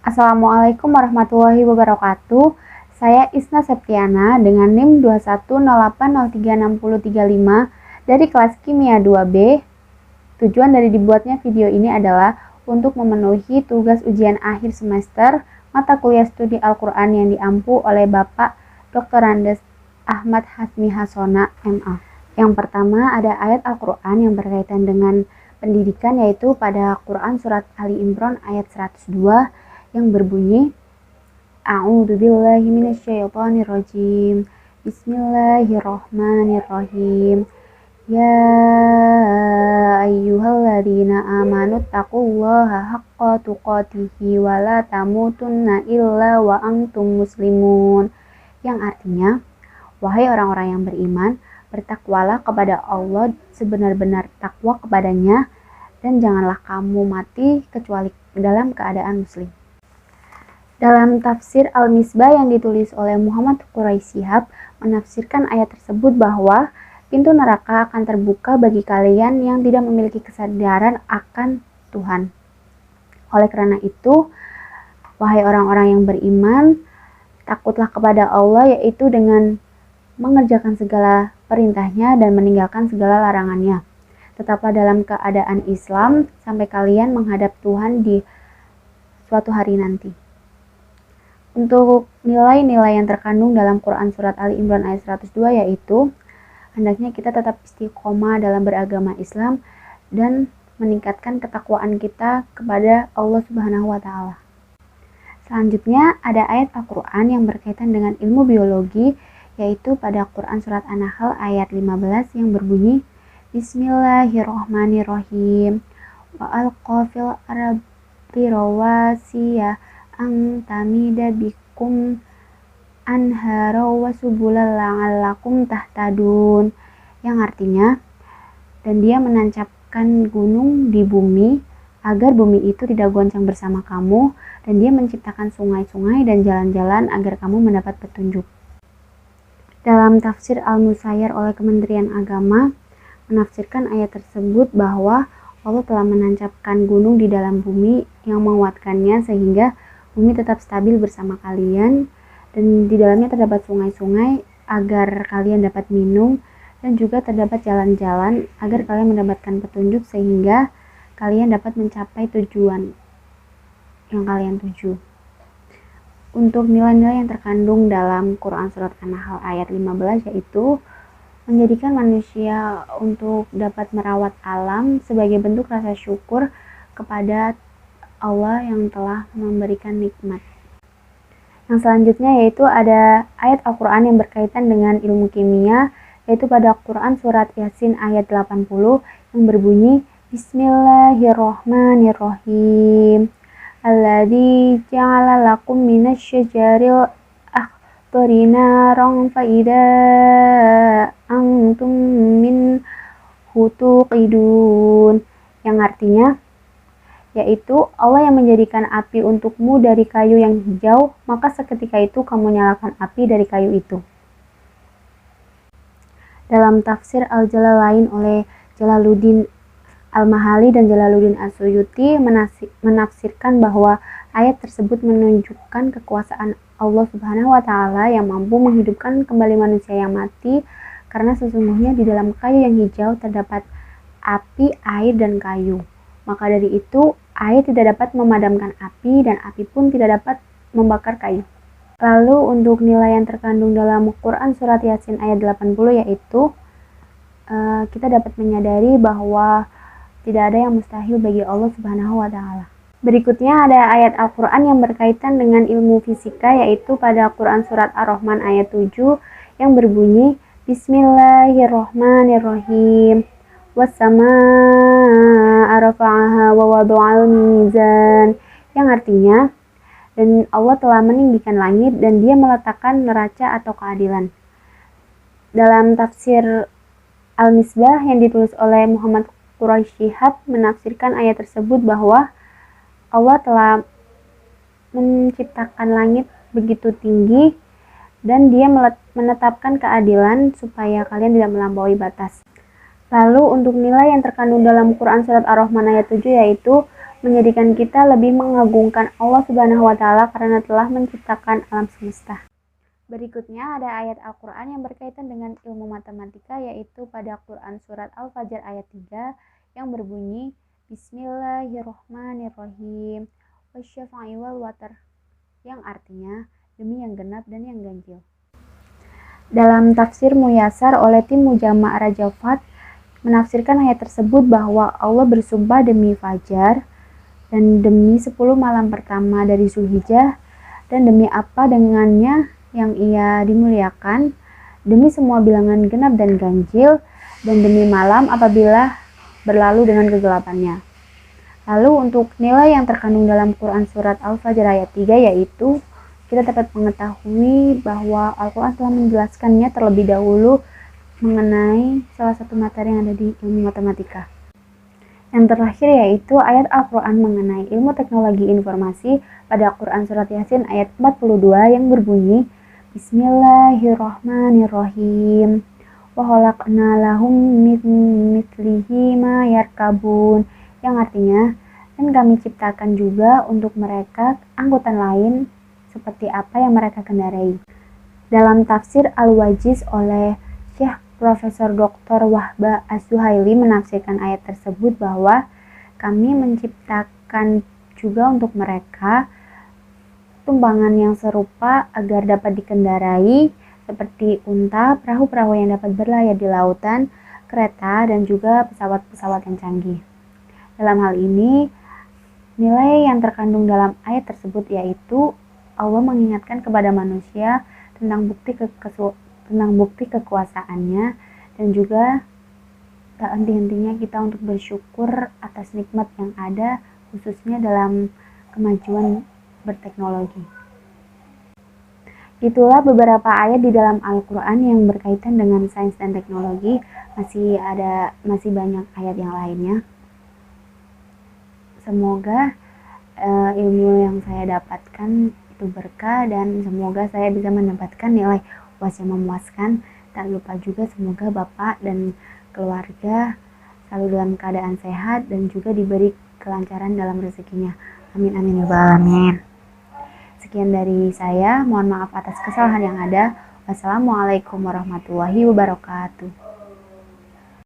Assalamualaikum warahmatullahi wabarakatuh. Saya Isna Septiana dengan NIM 210803635 dari kelas Kimia 2B. Tujuan dari dibuatnya video ini adalah untuk memenuhi tugas ujian akhir semester mata kuliah studi Al-Quran yang diampu oleh Bapak Dr. Andes Ahmad Hasmi Hasona, MA. Yang pertama ada ayat Al-Quran yang berkaitan dengan pendidikan, yaitu pada Quran Surat Ali Imran ayat 102 yang berbunyi A'udzubillahi minasyaitonirrajim. Bismillahirrahmanirrahim. Ya ayyuhalladzina amanu taqullaha haqqa tuqatihi wa la tamutunna illa wa antum muslimun. Yang artinya, wahai orang-orang yang beriman, bertakwalah kepada Allah sebenar-benar takwa kepadanya, dan janganlah kamu mati kecuali dalam keadaan muslim. Dalam tafsir Al-Misbah yang ditulis oleh Muhammad Quraisy Shihab menafsirkan ayat tersebut bahwa pintu neraka akan terbuka bagi kalian yang tidak memiliki kesadaran akan Tuhan. Oleh karena itu, wahai orang-orang yang beriman, takutlah kepada Allah, yaitu dengan mengerjakan segala perintahnya dan meninggalkan segala larangannya. Tetaplah dalam keadaan Islam sampai kalian menghadap Tuhan di suatu hari nanti. Untuk nilai-nilai yang terkandung dalam Quran Surat Ali Imran ayat 102 yaitu hendaknya kita tetap istiqomah dalam beragama Islam dan meningkatkan ketakwaan kita kepada Allah Subhanahu wa Ta'ala. Selanjutnya ada ayat Al-Quran yang berkaitan dengan ilmu biologi, yaitu pada Quran Surat An-Nahl ayat 15 yang berbunyi Bismillahirrahmanirrahim. Wa alqa fil ardi rawasiya ang tamida bikum anhara wa subulal la'allakum tahtadun, yang artinya, dan dia menancapkan gunung di bumi agar bumi itu tidak goncang bersama kamu, dan dia menciptakan sungai-sungai dan jalan-jalan agar kamu mendapat petunjuk. Dalam tafsir Al-Musayyar oleh Kementerian Agama menafsirkan ayat tersebut bahwa Allah telah menancapkan gunung di dalam bumi yang menguatkannya sehingga bumi tetap stabil bersama kalian, dan di dalamnya terdapat sungai-sungai agar kalian dapat minum, dan juga terdapat jalan-jalan agar kalian mendapatkan petunjuk sehingga kalian dapat mencapai tujuan yang kalian tuju. Untuk nilai-nilai yang terkandung dalam Quran Surat An-Nahl ayat 15 yaitu menjadikan manusia untuk dapat merawat alam sebagai bentuk rasa syukur kepada Allah yang telah memberikan nikmat. Yang selanjutnya yaitu ada ayat Al-Quran yang berkaitan dengan ilmu kimia, yaitu pada Quran Surat Yasin ayat 80 yang berbunyi Bismillahirrahmanirrahim. Alladzi ja'ala lakum minasyajaril akhdari naran fa idza antum minhu tuqidun, yang artinya yaitu Allah yang menjadikan api untukmu dari kayu yang hijau, maka seketika itu kamu nyalakan api dari kayu itu. Dalam tafsir Al-Jalalain oleh Jalaluddin Al-Mahali dan Jalaluddin As-Suyuti menafsirkan bahwa ayat tersebut menunjukkan kekuasaan Allah Subhanahu wa Ta'ala yang mampu menghidupkan kembali manusia yang mati, karena sesungguhnya di dalam kayu yang hijau terdapat api, air, dan kayu. Maka dari itu, air tidak dapat memadamkan api dan api pun tidak dapat membakar kayu. Lalu untuk nilai yang terkandung dalam Quran Surat Yasin ayat 80 yaitu kita dapat menyadari bahwa tidak ada yang mustahil bagi Allah Subhanahu wa Ta'ala. Berikutnya ada ayat Al-Quran yang berkaitan dengan ilmu fisika, yaitu pada Quran Surat Ar-Rahman ayat 7 yang berbunyi Bismillahirrahmanirrahim. Wassamaa'a rafa'aha wa wada'al mizan, yang artinya, dan Allah telah meninggikan langit dan dia meletakkan neraca atau keadilan. Dalam tafsir Al-Misbah yang ditulis oleh Muhammad Quraisy Shihab menafsirkan ayat tersebut bahwa Allah telah menciptakan langit begitu tinggi dan dia menetapkan keadilan supaya kalian tidak melampaui batas. Lalu untuk nilai yang terkandung dalam Quran Surat Ar-Rahman ayat 7 yaitu menjadikan kita lebih mengagungkan Allah Subhanahu wa taala karena telah menciptakan alam semesta. Berikutnya ada ayat Al-Qur'an yang berkaitan dengan ilmu matematika, yaitu pada Quran surat Al-Fajr ayat 3 yang berbunyi Bismillahirrohmanirrohim wasyafa'i wal watar, yang artinya demi yang genap dan yang ganjil. Dalam tafsir Muyasar oleh tim Mujama' Rajafat menafsirkan ayat tersebut bahwa Allah bersumpah demi fajar dan demi 10 malam pertama dari Zulhijjah dan demi apa dengannya yang ia dimuliakan, demi semua bilangan genap dan ganjil, dan demi malam apabila berlalu dengan kegelapannya. Lalu untuk nilai yang terkandung dalam Quran surat Al-Fajr ayat 3 yaitu kita dapat mengetahui bahwa Al-Quran telah menjelaskannya terlebih dahulu mengenai salah satu materi yang ada di ilmu matematika. Yang terakhir yaitu ayat Al-Quran mengenai ilmu teknologi informasi pada Quran surat Yasin ayat 42 yang berbunyi Bismillahirrohmanirrohim wa khalaqna lahum mithlihi ma yarkabun, yang artinya dan kami ciptakan juga untuk mereka angkutan lain seperti apa yang mereka kendarai. Dalam tafsir Al-Wajiz oleh Syekh Profesor Dr. Wahba As-Suhaili menafsirkan ayat tersebut bahwa kami menciptakan juga untuk mereka tumpangan yang serupa agar dapat dikendarai seperti unta, perahu-perahu yang dapat berlayar di lautan, kereta, dan juga pesawat-pesawat yang canggih. Dalam hal ini, nilai yang terkandung dalam ayat tersebut yaitu Allah mengingatkan kepada manusia tentang bukti kekuasaannya dan juga tak henti-hentinya kita untuk bersyukur atas nikmat yang ada khususnya dalam kemajuan berteknologi. Itulah beberapa ayat di dalam Al-Quran yang berkaitan dengan sains dan teknologi. Masih banyak ayat yang lainnya. Semoga ilmu yang saya dapatkan itu berkah dan semoga saya bisa mendapatkan nilai UAS yang memuaskan. Tak lupa juga semoga Bapak dan keluarga selalu dalam keadaan sehat dan juga diberi kelancaran dalam rezekinya. Amin amin ya rabbal alamin. Sekian dari saya, mohon maaf atas kesalahan yang ada. Wassalamualaikum warahmatullahi wabarakatuh.